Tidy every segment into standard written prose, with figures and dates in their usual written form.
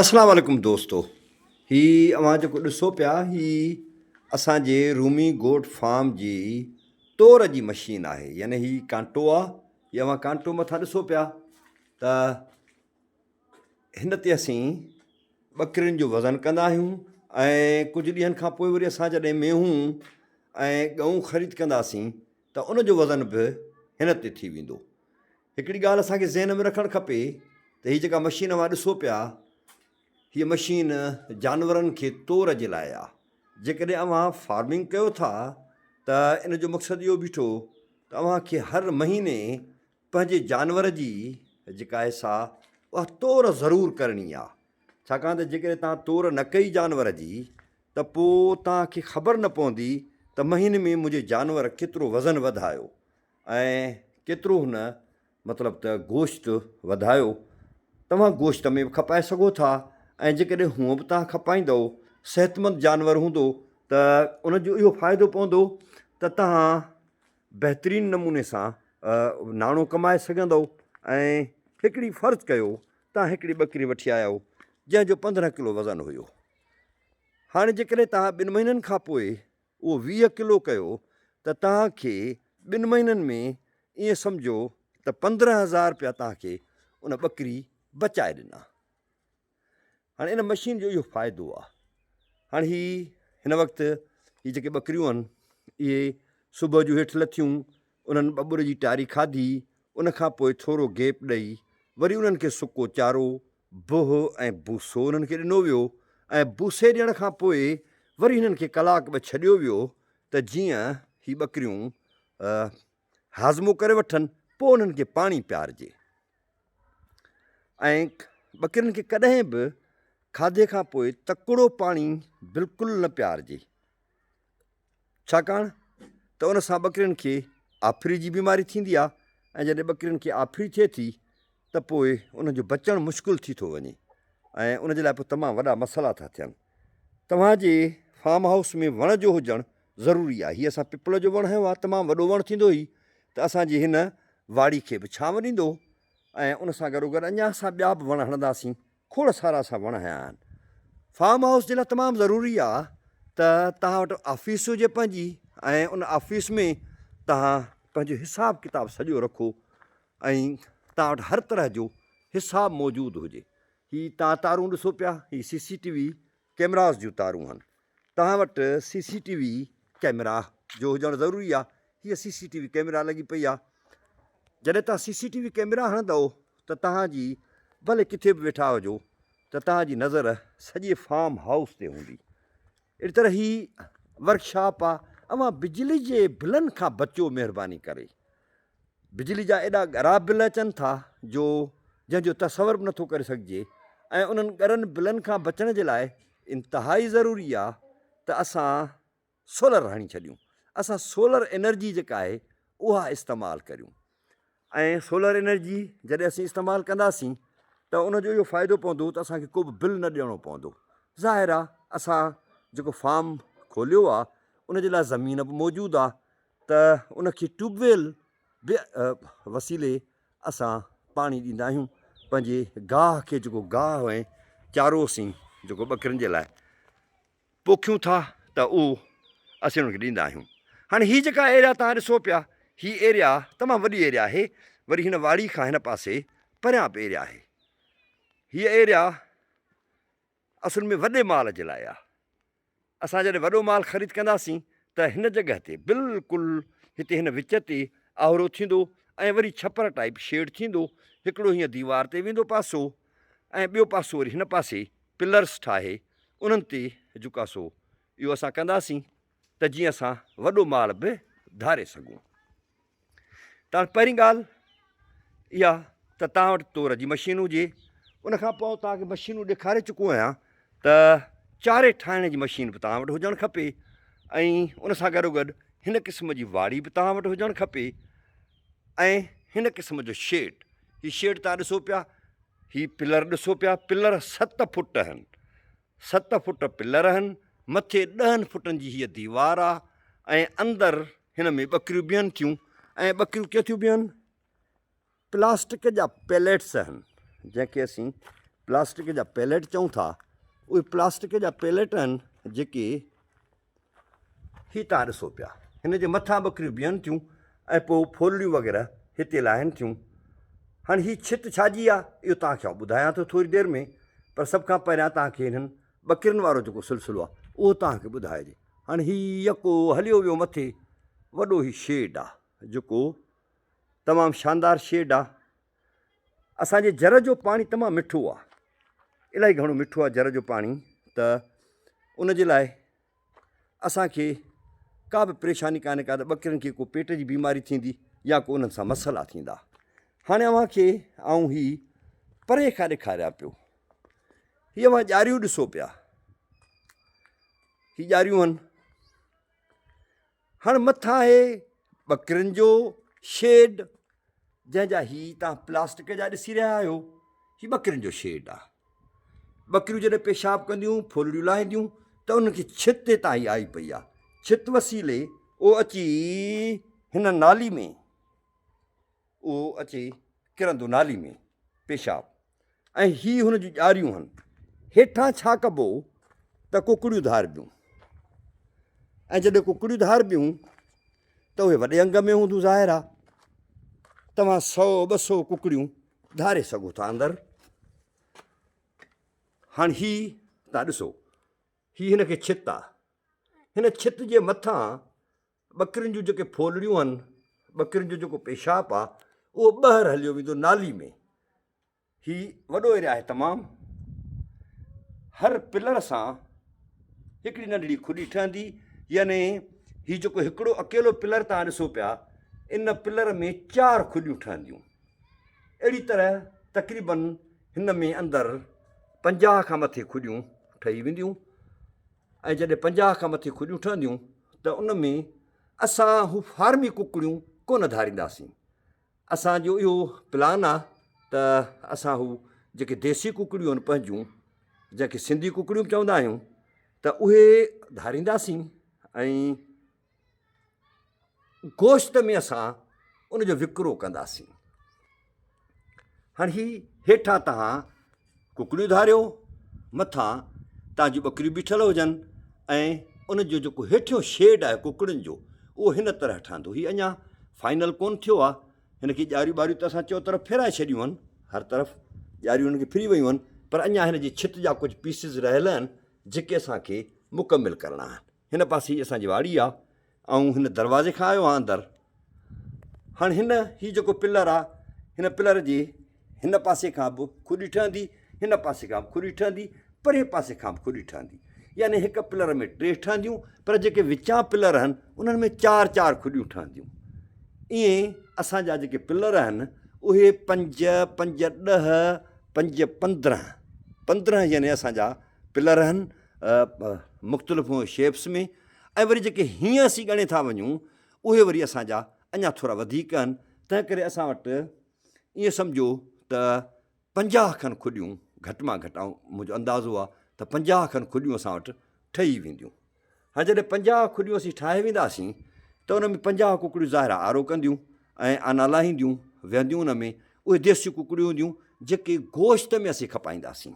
अस्सलाम वालेकुम दोस्तो। ही अवां जेको ॾिसो पिया ही असांजे रूमी गोट फार्म जी तोर जी मशीन आहे, यानी ही कांटो आहे। हीअ अवां कांटो मथां ॾिसो पिया त हिन ते असीं ॿकरियुनि जो वज़न कंदा आहियूं ऐं कुझु ॾींहंनि खां पोइ वरी असां जॾहिं मेहूं ऐं ॻऊं ख़रीद कंदासीं त उन जो वज़न बि हिन ते थी वेंदो। हिकिड़ी ॻाल्हि असांखे ज़हन में रखणु खपे त हीअ जेका मशीन अवां ॾिसो पिया, हीअ मशीन जानवरनि खे तोर जे लाइ आहे। जेकॾहिं अवां फार्मिंग कयो था त इन जो मक़सदु इहो बीठो त अव्हांखे हर महीने पंहिंजे जानवर जी जेका आहे सा उहा तोर ज़रूरु करणी आहे। छाकाणि त जेकॾहिं तव्हां तोर न कई जानवर जी त पोइ तव्हांखे ख़बर न पवंदी त महीने में मुंहिंजे जानवर केतिरो वज़न वधायो ऐं केतिरो हुन मतिलबु त गोश्त वधायो। तव्हां गोश्त में बि खपाए सघो था ऐं जेकॾहिं हूअं बि तव्हां खपाईंदव, सिहतमंद जानवर हूंदो त उनजो इहो फ़ाइदो पवंदो त तव्हां बहितरीनु नमूने सां नाणो कमाए सघंदव। ऐं हिकिड़ी फ़र्ज़ु कयो तव्हां हिकिड़ी ॿकरी वठी आया आहियो जंहिंजो 15 किलो वज़न हुयो। हाणे जेकॾहिं तव्हां 2 महीननि खां पोइ उहो 20 किलो कयो त तव्हांखे 2 महीननि में ईअं सम्झो त 15,000 रुपया तव्हांखे उन ॿकरी बचाए ॾिना। हाणे इन मशीन जो इहो फ़ाइदो आहे। हाणे हिन वक़्तु हीअ जेके ॿकरियूं आहिनि इहे सुबुह जो हेठि लथियूं, उन्हनि ॿॿुर जी टारी खाधी, उनखां पोइ थोरो गैप ॾेई वरी उन्हनि खे सुको चारो, बोह ऐं भूसो उन्हनि खे ॾिनो वियो ऐं भूसे ॾियण खां पोइ वरी हिननि खे कलाकु ॿ छॾियो वियो त जीअं हीअ ॿकरियूं हाज़मो करे वठनि, पोइ उन्हनि खे पाणी पियारिजे। ऐं ॿकरियुनि खे कॾहिं बि खाधे खां पोइ तकिड़ो पाणी बिल्कुलु न पियारिजे, छाकाणि त उन सां ॿकरियुनि खे आफरी जी बीमारी थींदी आहे ऐं जॾहिं ॿकरियुनि खे आफरी थिए थी त पोइ उनजो बचणु मुश्किल थी थो वञे ऐं उनजे लाइ पोइ तमामु वॾा मसइला था थियनि। तव्हांजे फार्म हाउस में वण जो हुजणु ज़रूरी आहे। हीअ असां पिपल जो वणु हयो आहे, तमामु वॾो वणु थींदो ई त असांजी हिन वाड़ी खे बि छांव ॾींदो ऐं उन सां गॾोगॾु अञा असां ॿिया बि वण हणंदासीं। खोड़ सारा असां वण हया आहिनि। फार्म हाउस जे लाइ तमामु ज़रूरी आहे त तव्हां वटि ऑफिस हुजे पंहिंजी ऐं उन ऑफिस में तव्हां पंहिंजो हिसाबु किताबु सॼो रखो ऐं तव्हां वटि हर तरह जो हिसाबु मौजूदु हुजे। हीअ तव्हां तारूं ॾिसो पिया, हीअ CCTV कैमरास जूं तारूं आहिनि। तव्हां वटि CCTV कैमरा जो हुजणु ज़रूरी आहे। हीअ CCTV कैमरा लॻी पई आहे। जॾहिं तव्हां CCTV कैमरा हणंदव त तव्हांजी भले किथे बि वेठा हुजो त तव्हांजी नज़र सॼे फार्म हाउस ते हूंदी। अहिड़ी तरह ही वर्कशॉप आहे। अवां बिजली जे बिलनि खां बचो, महिरबानी करे। बिजली जा एॾा ॻरा बिल अचनि था जो जंहिंजो तसवर बि नथो करे सघिजे ऐं उन्हनि ॻरनि बिलनि खां बचण जे लाइ इंतिहाई ज़रूरी आहे त असां सोलर हणी छॾियूं। असां सोलर एनर्जी जेका आहे उहा इस्तेमालु करियूं ऐं सोलर एनर्जी जॾहिं असीं इस्तेमालु कंदासीं त उनजो इहो फ़ाइदो पवंदो त असांखे को बि बिल न ॾियणो पवंदो। ज़ाहिर आहे असां जेको फार्म खोलियो आहे उनजे लाइ ज़मीन बि मौजूदु आहे त उनखे ट्यूबवेल बि वसीले असां पाणी ॾींदा आहियूं पंहिंजे गाह खे, जेको गाह ऐं चारोसीं जेको ॿकरियुनि जे लाइ पोखियूं था त उहो असीं उन्हनि खे ॾींदा आहियूं। हाणे हीअ जेका एरिया तव्हां ॾिसो पिया, हीअ एरिया तमामु वॾी एरिया आहे। वरी हिन वाड़ी खां हिन पासे परियां बि एरिया आहे। हीअ एरिया असुल में वॾे माल जे लाइ आहे। असां जॾहिं वॾो माल ख़रीद कंदासीं त हिन जॻह ते बिल्कुलु हिते हिन विच ते आहरो थींदो ऐं वरी छपर टाइप शेड थींदो। हिकिड़ो हीअं दीवार ते वेंदो पासो ऐं ॿियो पासो वरी हिन पासे पिलर्स ठाहे उन्हनि ते झुकासो इहो असां कंदासीं त जीअं असां वॾो माल बि धारे सघूं। त पहिरीं ॻाल्हि इहा त तव्हां वटि तोर जी मशीन हुजे। उनखां पोइ तव्हांखे मशीनूं ॾेखारे चुको आहियां त चारे ठाहिण जी मशीन बि तव्हां वटि हुजणु खपे ऐं उन सां गॾोगॾु हिन क़िस्म जी वाड़ी बि तव्हां वटि हुजणु खपे ऐं हिन क़िस्म जो शेड। हीअ शेड तव्हां ॾिसो पिया, हीअ पिलर ॾिसो पिया, पिलर 7 फुट आहिनि। 7 फुट पिलर आहिनि, मथे 10 फुटनि जी हीअ दीवार आहे ऐं अंदरि हिन में ॿकरियूं बीहनि थियूं ऐं ॿकरियूं कीअं थियूं बीहनि, प्लास्टिक जा पैलेट्स आहिनि जंहिंखे असीं प्लास्टिक जा पैलेट चऊं था, उहे प्लास्टिक जा पैलेट आहिनि जेके ही तव्हां ॾिसो पिया, हिन जे मथां ॿकरियूं बीहनि थियूं ऐं पोइ फोलड़ियूं वग़ैरह हिते लाहिनि थियूं। हाणे हीअ छित छाजी आहे इहो तव्हांखे आउं ॿुधायां थो थोरी देरि में, पर सभ खां पहिरियां तव्हांखे हिननि ॿकरियुनि वारो जेको सिलसिलो आहे उहो तव्हांखे ॿुधाइजे। हाणे हीउ यको हलियो वियो मथे, वॾो ही शेड आहे जेको तमामु शानदार शेड आहे। असांजे जर जो पाणी तमामु मिठो आहे, इलाही घणो मिठो आहे जर जो पाणी, त उनजे लाइ असांखे का बि परेशानी कान्हे का, त ॿकरियुनि खे को पेट जी बीमारी थींदी या को उन्हनि सां मसइला थींदा। हाणे अव्हांखे आउं ही परे खां ॾेखारियां पियो, हीअ अव्हां ॼारियूं ॾिसो पिया, हीअ ॼारियूं आहिनि। हाणे मथां आहे ॿकरियुनि जो शेड, जंहिंजा हीअ तव्हां प्लास्टिक जा ॾिसी रहिया आहियो, हीअ ॿकरियुनि जो शेड आहे। ॿकरियूं जॾहिं पेशाब कंदियूं, फोलड़ियूं लाहींदियूं, त उनखे छित ते ताईं आई पई आहे। छित वसीले उहो अची हिन नाली में, उहो अची किरंदो नाली में पेशाब, ऐं हीअ हुन जूं ॼारियूं आहिनि। हेठां छा कबो त कुकड़ियूं धारबियूं, ऐं जॾहिं कुकड़ियूं धारबियूं त उहे वॾे अंग में हूंदियूं ज़ाहिर आहे। तव्हां 100-200 कुकड़ियूं धारे सघो था अंदरि। हाणे हीअ तव्हां ॾिसो, हीअ हिनखे छित आहे, हिन छित जे मथां ॿकरियुनि जूं जेके फोलड़ियूं आहिनि, ॿकरियुनि जो जेको पेशाब आहे, उहो ॿाहिरि हलियो वेंदो नाली में। हीअ वॾो एरिया आहे तमामु। हर पिलर सां हिकिड़ी नंढड़ी खुॾी ठहंदी, यानी हीअ जेको हिकिड़ो अकेलो पिलर तव्हां ॾिसो पिया, इन पिलर में 4 खुॾियूं ठहंदियूं। अहिड़ी तरह तक़रीबन हिन में अंदरि 50 खां मथे खुॾियूं ठही वेंदियूं। ऐं जॾहिं 50 खां मथे खुॾियूं ठहंदियूं त उन में असां हू फार्मी कुकड़ियूं कोन धारींदासीं। असांजो इहो प्लान आहे त असां हू जेके देसी कुकड़ियूं आहिनि पंहिंजूं, जंहिंखे सिंधी कुकड़ियूं बि चवंदा आहियूं, त उहे धारींदासीं, ऐं गोश्त में असां उनजो विकिरो कंदासीं। हाणे हीअ हेठां तव्हां कुकड़ियूं धारियो, मथां तव्हांजूं ॿकरियूं बीठल हुजनि, ऐं उनजो जेको हेठियों शेड आहे कुकड़ियुनि जो, उहो हिन तरह ठहंदो। हीअ अञा फाइनल कोन थियो आहे, हिनखे ॼारियूं ॿारियूं त असां चओ तरफ़ फेराए छॾियूं आहिनि, हर तरफ़ ॼारियूं हिनखे फिरी वियूं आहिनि, पर अञा हिन जी छित जा कुझु पीसिस रहियल आहिनि जेके असांखे मुकमिल करणा आहिनि। हिन पासे हीअ असांजी वाड़ी आहे, ऐं हिन दरवाज़े खां आयो आहे अंदरि। हाणे हीअ जेको पिलर आहे, हिन पिलर जे हिन पासे खां बि खुॾी ठहंदी, हिन पासे खां बि खुॾी ठहंदी, परे पासे खां बि खुॾी ठहंदी, यानी हिक पिलर में 3 ठहंदियूं, पर जेके विचां पिलर आहिनि उन्हनि में 4-4 खुॾियूं ठहंदियूं। ईअं असांजा जेके पिलर आहिनि उहे 5-5-10 5-15 यानी असांजा पिलर आहिनि मुख़्तलिफ़ शेप्स में। ऐं वरी जेके हीअं असीं ॻणे था वञूं, उहे वरी असांजा अञा थोरा वधीक आहिनि। तंहिं करे असां वटि ईअं सम्झो त 50 खनि खुॾियूं घटि मां घटि, ऐं मुंहिंजो अंदाज़ो आहे त 50 खनि खुॾियूं असां वटि ठही वेंदियूं। हाणे जॾहिं 50 खुॾियूं असीं ठाहे वेंदासीं त उन में 50 कुकड़ियूं ज़ाहिर आरो कंदियूं ऐं आना लाहींदियूं, वेहंदियूं उन में। उहे देसी कुकड़ियूं हूंदियूं जेके गोश्त में असीं खपाईंदासीं।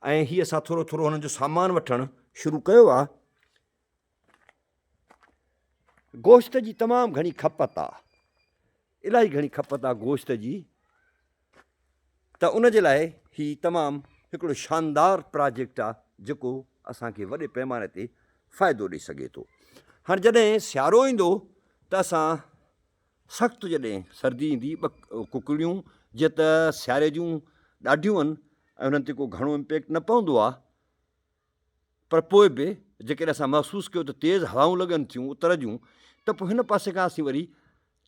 ऐं हीअ असां थोरो थोरो हुननि जो सामान वठणु शुरू कयो आहे। गोश्त जी तमामु घणी खपत आहे, इलाही घणी खपत आहे गोश्त जी, त उनजे लाइ हीउ तमामु हिकिड़ो शानदार प्रोजेक्ट आहे जेको असांखे वॾे पैमाने ते फ़ाइदो ॾेई सघे थो। हाणे जॾहिं सियारो ईंदो त असां सख़्तु, जॾहिं सर्दी ईंदी, कुकड़ियूं जीअं त सियारे जूं ॾाढियूं आहिनि ऐं उन्हनि ते को घणो इम्पैक्ट न पवंदो आहे, पर पोइ बि जेकॾहिं असां महसूसु कयो त तेज़ हवाऊं लॻनि थियूं उतर जूं, त पोइ हिन पासे खां असीं वरी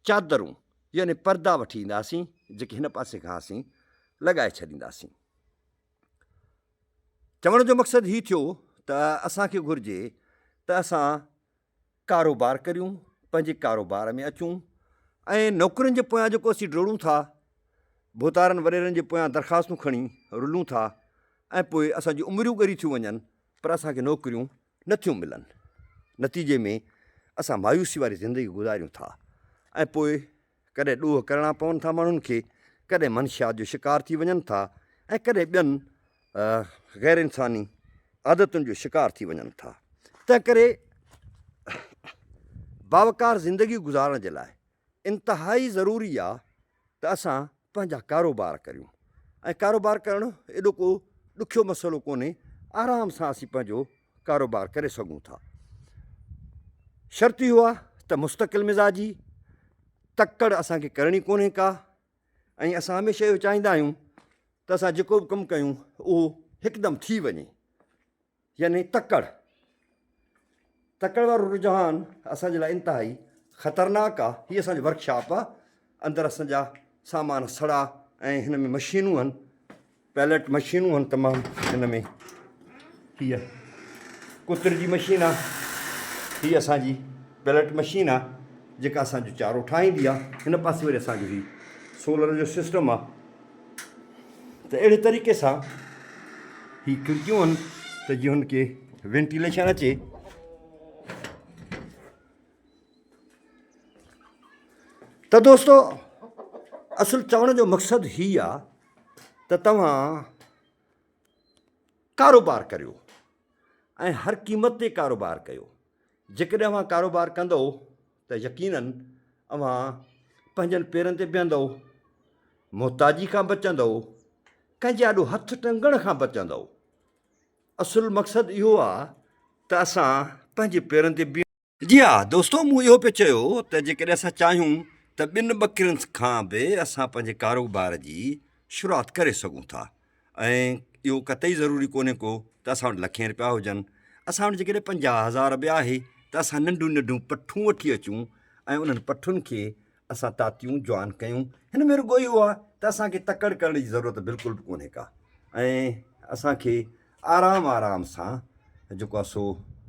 चादरूं यानी परदा वठी ईंदासीं, जेके हिन पासे खां असीं लॻाए छॾींदासीं। चवण जो मक़सदु हीउ थियो त असांखे घुरिजे त असां कारोबार करियूं, पंहिंजे कारोबार में अचूं, ऐं नौकरियुनि जे पोयां जेको असीं डोड़ूं था, भोतारनि वॾेरनि जे पोयां दरख़्वास्तूं खणी रुलूं था, ऐं पोइ असांजी उमिरियूं ॻरी थियूं वञनि, पर असांखे नौकरियूं नथियूं मिलनि। नतीजे में असां मायूसी वारी ज़िंदगी गुज़ारियूं था, ऐं पोइ कॾहिं ॾोह करणा पवनि था माण्हुनि खे, कॾहिं मनशियात जो शिकार थी वञनि था, ऐं कॾहिं ॿियनि ग़ैर इंसानी आदतुनि जो शिकार थी वञनि था। तंहिं करे बावकार ज़िंदगी गुज़ारण जे लाइ इंतिहाई ज़रूरी आहे त असां पंहिंजा कारोबार करियूं। ऐं कारोबार करणु एॾो को ॾुखियो मसइलो कोन्हे, आराम सां असीं पंहिंजो कारोबार करे सघूं था। शर्त इहो आहे त मुस्तक़िल मिज़ाजी तकड़ असांखे करणी कोन्हे का। ऐं असां हमेशह इहो चाहींदा आहियूं त असां जेको बि कमु कयूं उहो हिकदमि थी वञे, यानी तकड़ वारो रुझान असांजे लाइ इंतिहाई ख़तरनाक आहे। हीअ असांजी वर्कशॉप आहे, अंदरि असांजा सामान सड़ा ऐं हिन में मशीनूं आहिनि, पैलेट मशीनूं आहिनि तमामु। हिन में हीअ कुतर जी मशीन आहे, हीअ असांजी पैलेट मशीन आहे जेका असांजो चारो ठाहींदी आहे। हिन पासे वरी असांजो हीउ सोलर जो सिस्टम आहे। त अहिड़े तरीक़े सां हीअ खिड़कियूं आहिनि त जीअं हुनखे वेंटिलेशन अचे। त दोस्तो, असुलु चवण जो मक़सदु हीअ आहे त तव्हां कारोबार करियो ऐं हर क़ीमत ते कारोबार कयो। जेकॾहिं अव्हां कारोबार कंदव त यकीनन अव्हां पंहिंजनि पेरनि ते बीहंदव, मुहताजी खां बचंदव, कंहिंजे आॾो हथु टंगण खां बचंदव। असुलु मक़सदु इहो आहे त असां पंहिंजे पेरनि ते बीह। जी हा दोस्तो, मूं इहो पियो चयो त जेकॾहिं असां चाहियूं त ॿिनि ॿकिरियुनि खां बि असां पंहिंजे कारोबार जी शुरूआति करे सघूं था। ऐं इहो कतई ज़रूरी कोन्हे को त असां वटि लखें रुपया हुजनि। असां वटि जेकॾहिं 50,000 बि आहे त असां नंढियूं नंढियूं पठूं वठी अचूं ऐं उन्हनि पठुनि खे असां तातियूं जॉइन कयूं। हिन में रुॻो इहो आहे त असांखे तकड़ि करण जी ज़रूरत बिल्कुलु बि कोन्हे का। ऐं असांखे आराम सां जेको आहे सो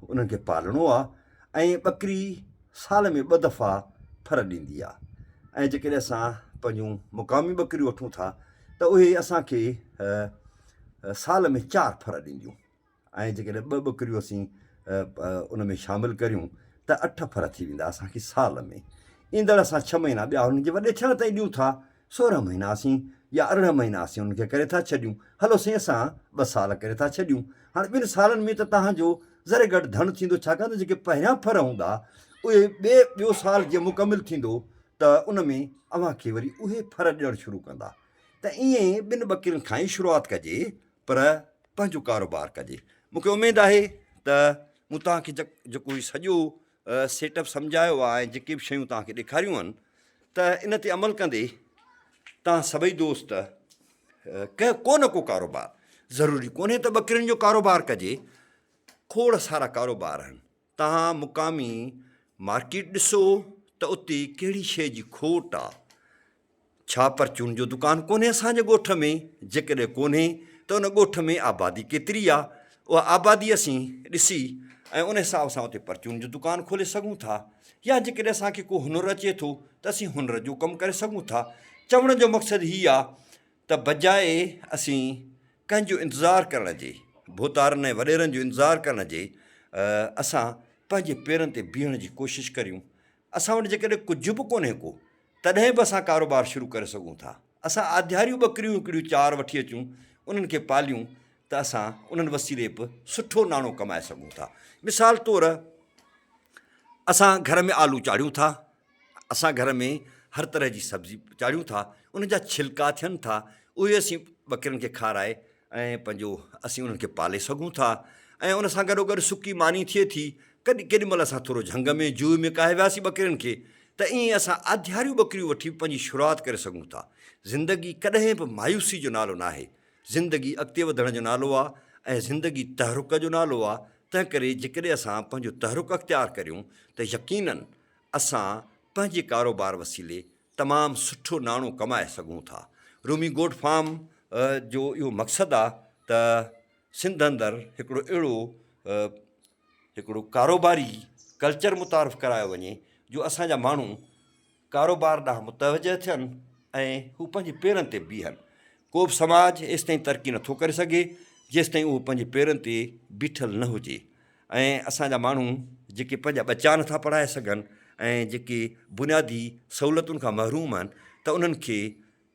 उन्हनि खे पालणो आहे। ऐं ॿकरी साल में 2 दफ़ा फर ॾींदी आहे। ऐं जेकॾहिं असां पंहिंजूं मुक़ामी ॿकरियूं वठूं था त उहे असांखे साल में 4 फर ॾींदियूं। ऐं जेकॾहिं 2 ॿकरियूं असीं उन में शामिलु करियूं त 8 फर थी वेंदा असांखे साल में। ईंदड़ असां 6 महीना ॿिया हुननि जे वॾे थियण ताईं ॾियूं था। 16 महीना असीं या 18 महीना असीं उनखे करे था छॾियूं। हलो साईं, असां 2 साल करे था छॾियूं। हाणे 2 सालनि में त तव्हांजो ज़रे घटि धन थींदो, छाकाणि त जेके पहिरियां फर हूंदा उहे ॿियो साल जीअं मुकमिल थींदो त उन में अव्हांखे वरी उहे फर ॾियणु शुरू कंदा। त ईअं 2 ॿकिरियुनि खां ई शुरूआति कजे, पर पंहिंजो कारोबार कजे। मूंखे उमेदु आहे त मूं तव्हांखे जेको हीउ सॼो सेटअप सम्झायो आहे ऐं जेके बि शयूं तव्हांखे ॾेखारियूं आहिनि त इन ते अमल कंदे तव्हां सभई दोस्त कयो को न को कारोबार। ज़रूरी कोन्हे त ॿकिरियुनि जो कारोबार कजे, खोड़ सारा कारोबार आहिनि। तव्हां मुक़ामी मार्केट ॾिसो त उते कहिड़ी शइ जी खोट आहे। छा परचून जो दुकानु कोन्हे असांजे ॻोठ में? जेकॾहिं कोन्हे त उन ॻोठ में आबादी केतिरी आहे, उहा आबादी असीं ॾिसी ऐं उन हिसाब सां उते परचून जो दुकानु खोले सघूं था। या जेकॾहिं असांखे को हुनुरु अचे थो त असीं हुनुर जो कमु करे सघूं था। चवण जो मक़सदु हीअ आहे त बजाए असीं कंहिंजो इंतज़ारु करण जे, भोतारनि ऐं वॾेरनि जो इंतज़ारु करण जे, असां पंहिंजे पेरनि ते बीहण जी कोशिशि करियूं। असां वटि जेकॾहिं कुझु बि कोन्हे को, तॾहिं बि असां कारोबार शुरू करे सघूं था। असां आधारियूं ॿकिरियूं हिकिड़ियूं 4 वठी अचूं, उन्हनि खे पालियूं त असां उन्हनि वसीले बि सुठो नाणो कमाए सघूं था। मिसाल तौरु असां घर में आलू चाढ़ियूं था, असां घर में हर तरह जी सब्ज़ी चाढ़ियूं था, उन जा छिलका थियनि था, उहे असीं ॿकिरियुनि खे खाराए ऐं पंहिंजो असीं उन्हनि खे पाले सघूं था। ऐं उन सां गॾोगॾु सुकी मानी थिए थी। केॾी महिल असां थोरो झंग में जूअ में काहे वियासीं ॿकिरियुनि खे, त ईअं असां आधारियूं ॿकिरियूं वठी पंहिंजी शुरूआति करे सघूं था। ज़िंदगी कॾहिं बि मायूसी जो नालो न आहे, ज़िंदगी अॻिते वधण जो नालो आहे ऐं ज़िंदगी तहरुक जो नालो आहे। तंहिं करे जेकॾहिं असां पंहिंजो तहरुक अख़्तियारु करियूं त यकीनन असां पंहिंजे कारोबार वसीले तमामु सुठो नाणो कमाए सघूं था। रूमी गोट फार्म जो इहो मक़सदु आहे त सिंध अंदरि हिकिड़ो कारोबारी कल्चर मुतारिफ़ करायो वञे जो असांजा माण्हू कारोबार ॾांहुं मुतवजह थियनि ऐं हू पंहिंजे पेरनि ते बीहनि। को बि समाज एसि ताईं तरक़ी नथो करे सघे जेसि ताईं उहो पंहिंजे पेरनि ते बीठल न हुजे। ऐं असांजा माण्हू जेके पंहिंजा ॿचा नथा पढ़ाए सघनि ऐं जेके बुनियादी सहूलियतुनि खां महरूम आहिनि, त उन्हनि खे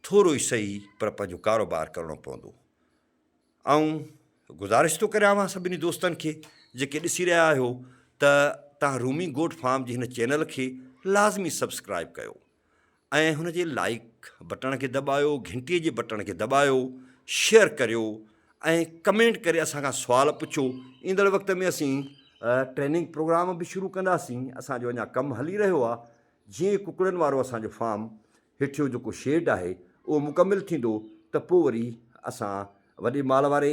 थोरो ई सही पर पंहिंजो कारोबार करिणो पवंदो। ऐं गुज़ारिश थो करियांव सभिनी दोस्तनि खे जेके ॾिसी रहिया आहियो त तव्हां रूमी गोट फार्म जे हिन चैनल खे लाज़मी सब्सक्राइब कयो ऐं हुन जे लाइक बटण खे दॿायो, घंटीअ जे बटण खे दॿायो, शेयर करियो ऐं कमेंट करे असांखां सुवाल पुछो। ईंदड़ वक़्त में असीं ट्रेनिंग प्रोग्राम बि शुरू कंदासीं। असांजो अञा कमु हली रहियो आहे। जीअं कुकड़नि वारो असांजो फार्म हेठियो जेको शेड आहे उहो मुकमिल थींदो त पोइ वरी असां वॾे माल वारे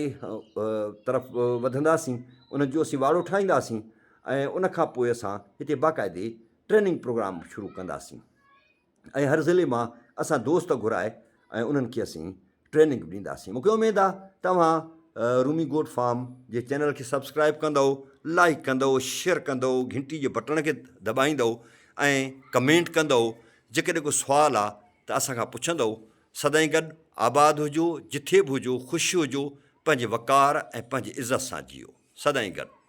तरफ़ वधंदासीं, उन जो असीं वाड़ो ठाहींदासीं ऐं उनखां पोइ असां हिते बाक़ाइदे ट्रेनिंग प्रोग्राम शुरू कंदासीं ऐं हर ज़िले मां असां दोस्त घुराए ऐं उन्हनि खे असीं ट्रेनिंग बि ॾींदासीं। मूंखे उमेदु आहे तव्हां रूमी गोट फार्म जे चैनल खे सब्सक्राइब कंदव, लाइक कंदव, शेयर कंदव, घंटी जे बटण खे दॿाईंदव ऐं कमेंट कंदव। जेकॾहिं को सुवालु आहे त असांखां पुछंदव। सदाईं गॾु आबाद हुजो, जिथे बि हुजो ख़ुशि हुजो, पंहिंजे वक़ार ऐं पंहिंजे इज़त सां जियो। सदाईं गॾु।